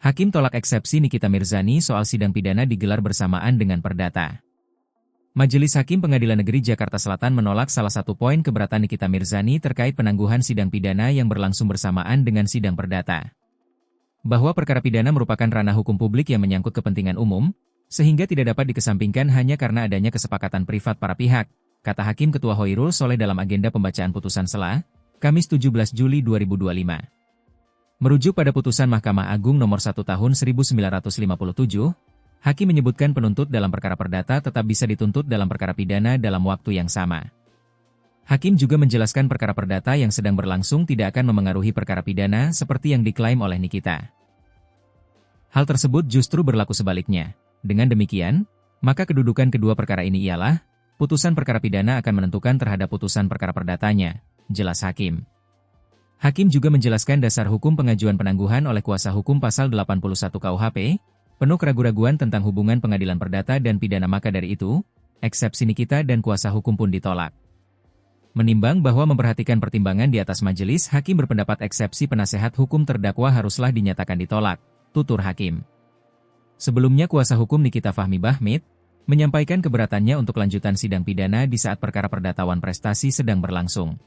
Hakim tolak eksepsi Nikita Mirzani soal sidang pidana digelar bersamaan dengan perdata. Majelis Hakim Pengadilan Negeri Jakarta Selatan menolak salah satu poin keberatan Nikita Mirzani terkait penangguhan sidang pidana yang berlangsung bersamaan dengan sidang perdata. Bahwa perkara pidana merupakan ranah hukum publik yang menyangkut kepentingan umum, sehingga tidak dapat dikesampingkan hanya karena adanya kesepakatan privat para pihak, kata Hakim Ketua Hoirul Soleh dalam agenda pembacaan putusan sela, Kamis 17 Juli 2025. Merujuk pada putusan Mahkamah Agung nomor 1 tahun 1957, Hakim menyebutkan penuntut dalam perkara perdata tetap bisa dituntut dalam perkara pidana dalam waktu yang sama. Hakim juga menjelaskan perkara perdata yang sedang berlangsung tidak akan memengaruhi perkara pidana seperti yang diklaim oleh Nikita. Hal tersebut justru berlaku sebaliknya. Dengan demikian, maka kedudukan kedua perkara ini ialah, putusan perkara pidana akan menentukan terhadap putusan perkara perdatanya, jelas Hakim. Hakim juga menjelaskan dasar hukum pengajuan penangguhan oleh kuasa hukum pasal 81 KUHP, penuh keraguan-raguan tentang hubungan pengadilan perdata dan pidana maka dari itu, eksepsi Nikita dan kuasa hukum pun ditolak. Menimbang bahwa memperhatikan pertimbangan di atas majelis, Hakim berpendapat eksepsi penasehat hukum terdakwa haruslah dinyatakan ditolak, tutur Hakim. Sebelumnya kuasa hukum Nikita Fahmi Bahmid, menyampaikan keberatannya untuk lanjutan sidang pidana di saat perkara perdatawan prestasi sedang berlangsung.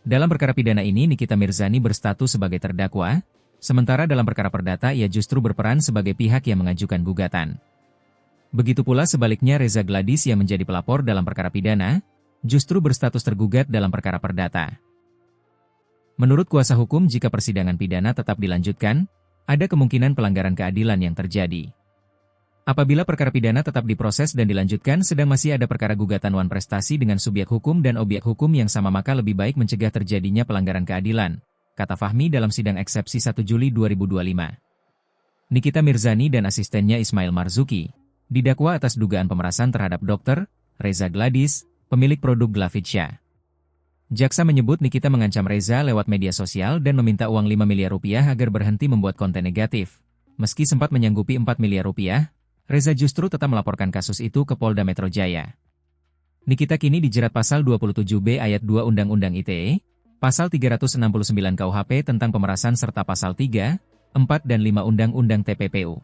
Dalam perkara pidana ini Nikita Mirzani berstatus sebagai terdakwa, sementara dalam perkara perdata ia justru berperan sebagai pihak yang mengajukan gugatan. Begitu pula sebaliknya Reza Gladys yang menjadi pelapor dalam perkara pidana, justru berstatus tergugat dalam perkara perdata. Menurut kuasa hukum jika persidangan pidana tetap dilanjutkan, ada kemungkinan pelanggaran keadilan yang terjadi. Apabila perkara pidana tetap diproses dan dilanjutkan sedang masih ada perkara gugatan wan prestasi dengan subjek hukum dan objek hukum yang sama maka lebih baik mencegah terjadinya pelanggaran keadilan, kata Fahmi dalam sidang eksepsi 1 Juli 2025. Nikita Mirzani dan asistennya Ismail Marzuki didakwa atas dugaan pemerasan terhadap Dr. Reza Gladys, pemilik produk Glavidsya. Jaksa menyebut Nikita mengancam Reza lewat media sosial dan meminta uang 5 miliar rupiah agar berhenti membuat konten negatif. Meski sempat menyanggupi 4 miliar rupiah, Reza justru tetap melaporkan kasus itu ke Polda Metro Jaya. Nikita kini dijerat pasal 27B ayat 2 Undang-Undang ITE, pasal 369 KUHP tentang pemerasan serta pasal 3, 4 dan 5 Undang-Undang TPPU.